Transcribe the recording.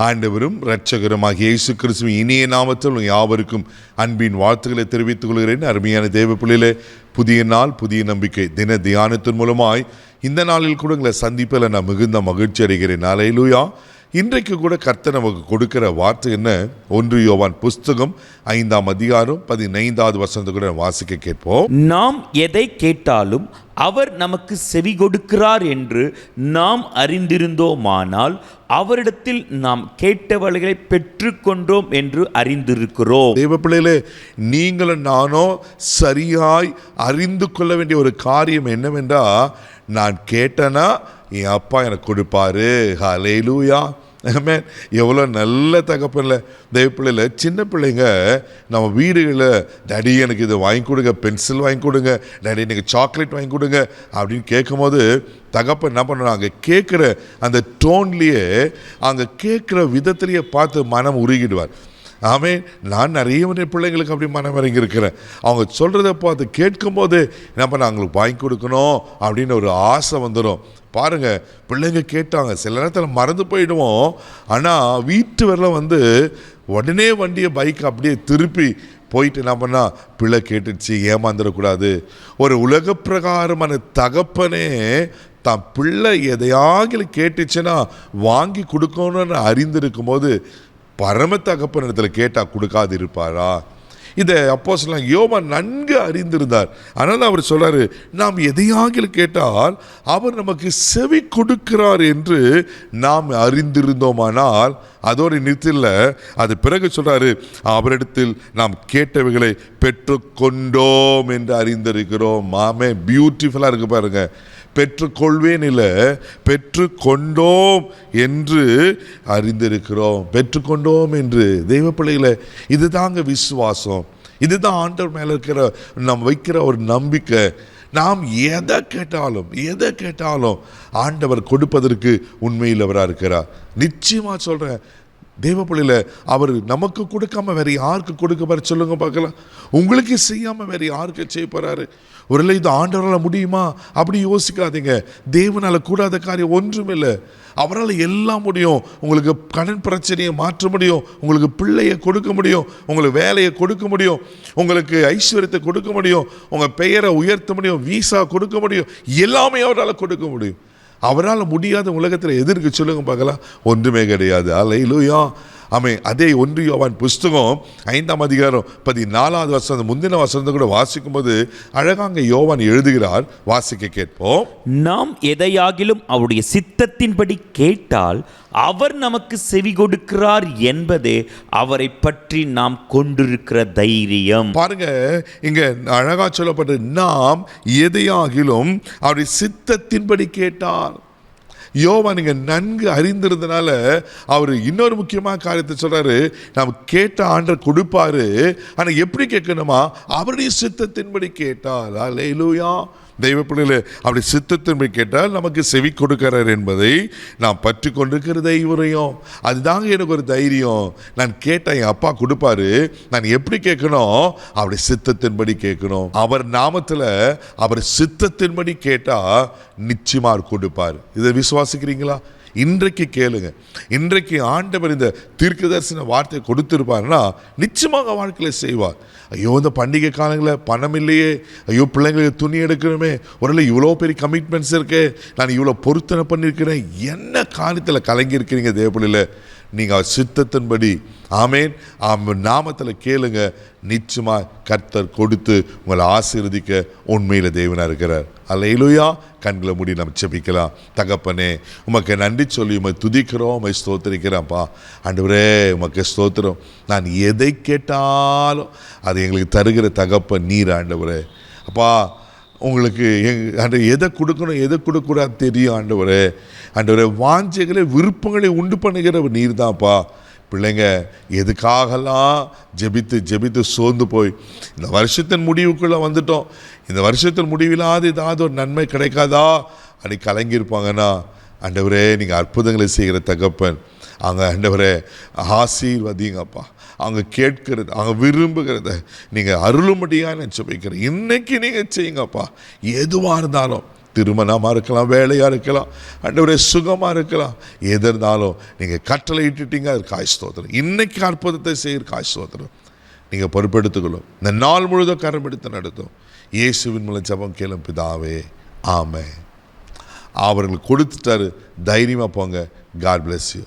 ஆண்டவரும் இரட்சகருமாகிய இயேசு கிறிஸ்துவின் இனிய நாமத்தில் யாவருக்கும் அன்பின் வாழ்த்துக்களை தெரிவித்துக் கொள்கிறேன். அருமையான தேவ பிள்ளைகளே, புதிய நாள் புதிய நம்பிக்கை தின தியானத்தின் மூலமாய் இந்த நாளில் கூட உங்களை சந்திப்பில் நான் மிகுந்த மகிழ்ச்சி அடைகிறேன். அல்லேலூயா. இன்றைக்கு கூட கர்த்தர் நமக்கு கொடுக்கிற வார்த்தை என்ன? 1 யோவான் புஸ்தகம் 5ஆம் அதிகாரம் 15வது வசனத்தை கூட வாசிக்க கேட்போம். நாம் எதை கேட்டாலும் அவர் நமக்கு செவி கொடுக்கிறார் என்று நாம் அறிந்திருந்தோமானால் அவரிடத்தில் நாம் கேட்டவர்களை பெற்றுக்கொண்டோம் என்று அறிந்திருக்கிறோம். தேவ பிள்ளைகளே, நீங்களும் நானும் சரியாய் அறிந்து கொள்ள வேண்டிய ஒரு காரியம் என்னவென்றா, நான் கேட்டேன்னா என் அப்பா எனக்கு கொடுப்பாரு. ஹல்லேலூயா. ஆமென். எவ்வளோ நல்ல தகப்பன்ல தேவ பிள்ளைல. சின்ன பிள்ளைங்க நம்ம வீடுகளில், டாடி எனக்கு இது வாங்கி கொடுங்க, பென்சில் வாங்கி கொடுங்க, டாடி எனக்கு சாக்லேட் வாங்கி கொடுங்க அப்படின்னு கேட்கும்போது தகப்பன் என்ன பண்ணுறாங்க, கேட்குற அந்த டோன்லேயே, அங்கே கேட்குற விதத்திலேயே பார்த்து மனம் உருகிடுவார். ஆமென். நான் நிறைய பிள்ளைங்களுக்கு அப்படி மனம் இறங்கி இருக்கிறேன். அவங்க சொல்கிறத பார்த்து கேட்கும்போது என்ன பண்ண, அவங்களுக்கு வாங்கி கொடுக்கணும் அப்படின்னு ஒரு ஆசை வந்துடும். பாருங்க, பிள்ளைங்க கேட்டாங்க, சில நேரத்தில் மறந்து போயிடுவோம். ஆனால் வீட்டு வரல உடனே வண்டியை பைக் அப்படியே திருப்பி போயிட்டு என்ன பண்ணால், பிள்ளை கேட்டுச்சு ஏமாந்துடக்கூடாது. ஒரு உலக பிரகாரமான தகப்பனே தான் பிள்ளை எதையாகிலும் கேட்டுச்சுன்னா வாங்கி கொடுக்கணும்னு அறிந்திருக்கும் போது பரம தகப்பனிடத்தில் கேட்டால் கொடுக்காது இருப்பாரா? இதை அப்போஸ்தலன் யோவான் நன்கு அறிந்திருந்தார். அதனால் அவர் சொல்றாரு, நாம் எதையாகிலும் கேட்டால் அவர் நமக்கு செவி கொடுக்கிறார் என்று நாம் அறிந்திருந்தோமானால், அதோடு நிறுத்தில்ல, அது பிறகு சொல்றாரு, அவரிடத்தில் நாம் கேட்டவைகளை பெற்றுக்கொண்டோம் என்று அறிந்திருக்கிறோம். ஆமே, பியூட்டிஃபுல்லாக இருக்கு பாருங்க. பெற்றுக்கொள்வேன் இல்லை, பெற்றுக்கொண்டோம் என்று அறிந்திருக்கிறோம். பெற்றுக்கொண்டோம் என்று தெய்வ பிள்ளைகளை, இதுதாங்க விசுவாசம். இதுதான் ஆண்டவர் மேலே இருக்கிற நாம் வைக்கிற ஒரு நம்பிக்கை. நாம் எதை கேட்டாலும் ஆண்டவர் கொடுப்பதற்கு உண்மையில் அவராக இருக்கிறார். நிச்சயமாக சொல்கிறேன் தேவ பிள்ளையில, அவர் நமக்கு கொடுக்காம வேற யாருக்கு கொடுக்க போற சொல்லுங்க பார்க்கலாம். உங்களுக்கு செய்யாமல் வேற யாருக்கு செய்ய போறாரு? ஒருவேளை இது ஆண்டவரால் முடியுமா அப்படி யோசிக்காதீங்க. தேவனால் கூடாத காரியம் ஒன்றும் இல்லை. அவரால் எல்லாம் முடியும். உங்களுக்கு கடன் பிரச்சனையை மாற்ற முடியும், உங்களுக்கு பிள்ளையை கொடுக்க முடியும், உங்களுக்கு வேலையை கொடுக்க முடியும், உங்களுக்கு ஐஸ்வர்யத்தை கொடுக்க முடியும், உங்கள் பெயரை உயர்த்த முடியும், வீசா கொடுக்க முடியும், எல்லாமே அவரால் கொடுக்க முடியும். அவரால் முடியாத உலகத்தில் எதிர்க்கு சொல்லுங்க பார்க்கலாம். ஒன்றுமே கிடையாது. அல்லேலூயா. ஆமென். அதே 1 யோவான் புஸ்தகம் 5ஆம் அதிகாரம் 14வது வசனம் முந்தின வசனத்தை கூட வாசிக்கும் போது அழகாங்க யோவான் எழுதுகிறார். வாசிக்க கேட்போம். நாம் எதையாகிலும் அவருடைய சித்தத்தின்படி கேட்டால் அவர் நமக்கு செவி கொடுக்கிறார் என்பதே அவரை பற்றி நாம் கொண்டிருக்கிற தைரியம். பாருங்க, இங்க அழகா சொல்லப்பட்டு, நாம் எதையாகிலும் அவருடைய சித்தத்தின்படி கேட்டால். யோவான் நீங்க நன்கு அறிந்திருந்தனால அவர் இன்னொரு முக்கியமான காரியத்தை சொல்றாரு. நாம் கேட்ட ஆண்டவர் கொடுப்பாரு. ஆனா எப்படி கேட்கணுமா? அவருடைய சித்தத்தின்படி கேட்டால். அல்லேலூயா. தெய்வ பிள்ளைகளே, அப்படி சித்தத்தின்படி கேட்டால் நமக்கு செவி கொடுக்கிறார் என்பதை நான் பற்றி கொண்டிருக்கிற தைரியம். அதுதாங்க எனக்கு ஒரு தைரியம். நான் கேட்டேன், என் அப்பா கொடுப்பாரு. நான் எப்படி கேட்கணும்? அப்படி சித்தத்தின்படி கேட்கணும். அவர் நாமத்தில் அவர் சித்தத்தின்படி கேட்டால் நிச்சயமாக கொடுப்பார். இதை விசுவாசிக்கிறீங்களா? இன்றைக்கு கேளுங்க. இன்றைக்கு ஆண்டவர் இந்த தீர்க்கதரிசன வார்த்தையை கொடுத்திருப்பாருன்னா நிச்சயமாக வாழ்க்கையில் செய்வார். ஐயோ, இந்த பண்டிகை காலங்களில் பணம் இல்லையே, ஐயோ பிள்ளைங்களுக்கு துணி எடுக்கணுமே, ஒருவேளை இவ்வளோ பெரிய கமிட்மெண்ட்ஸ் இருக்கு, நான் இவ்வளோ பொருத்தனை பண்ணியிருக்கிறேன், என்ன காரியத்தில் கலங்கியிருக்கிறீங்க தேவப்பிள்ளையில்? நீங்கள் சித்தத்தின்படி ஆமேன் நாமத்தில் கேளுங்க. நிச்சயமாக கர்த்தர் கொடுத்து உங்களை ஆசீர்வதிக்க உண்மையில் தேவனாக இருக்கிறார். அல்லேலூயா. கண்களை மூடி நம்ம ஜெபிக்கலாம். தகப்பனே, உமக்கு நன்றி சொல்லி உமை துதிக்கிறோம், உமை ஸ்தோத்திரிக்கிறேன்ப்பா. ஆண்டவரே, உமக்கு ஸ்தோத்திரம். நான் எதை கேட்டாலும் அதை எங்களுக்கு தருகிற தகப்பன் நீர் ஆண்டவரே. அப்பா, உங்களுக்கு எதை கொடுக்கணும் எதை கொடுக்கூடாது தெரியும் ஆண்டவரே. ஆண்டவரே, வாஞ்சைகளை விருப்பங்களை உண்டு பண்ணுகிற நீர் தான்ப்பா. பிள்ளைங்க எதுக்காகலாம் ஜெபித்து சோர்ந்து போய் இந்த வருஷத்தின் முடிவுக்குள்ளே வந்துட்டோம், இந்த வருஷத்தின் முடிவில்லாத ஏதாவது ஒரு நன்மை கிடைக்காதா அப்படி கலங்கியிருப்பாங்கன்னா, ஆண்டவரே நீங்கள் அற்புதங்களை செய்கிற தகப்பன். அவங்க ஆண்டவரே ஆசீர்வதிங்கப்பா. அவங்க கேட்கிறது, அவங்க விரும்புகிறத நீங்கள் அருளும்படியாக நான் ஜெபிக்கிறேன். இன்னைக்கு நீங்கள் செய்யுங்கப்பா. எதுவாக இருந்தாலும் திருமணமாக இருக்கலாம், வேலையாக இருக்கலாம், ஆண்டவரே சுகமாக இருக்கலாம். எது இருந்தாலும் நீங்கள் கட்டளை இட்டுட்டீங்க, அது காய் ஸ்தோத்திரம். இன்னைக்கு அற்புதத்தை செய்கிற காய் ஸ்தோத்திரம். நீங்கள் பொறுப்பெடுத்துக்கொள்ளும். இந்த நாள் முழுதும் கரம் எடுத்து நடத்தும். இயேசுவின் மூலம் ஜெபம் கேளும் பிதாவே, ஆமென். அவர்களுக்கு கொடுத்துட்டாரு. தைரியமாக போங்க. God bless you.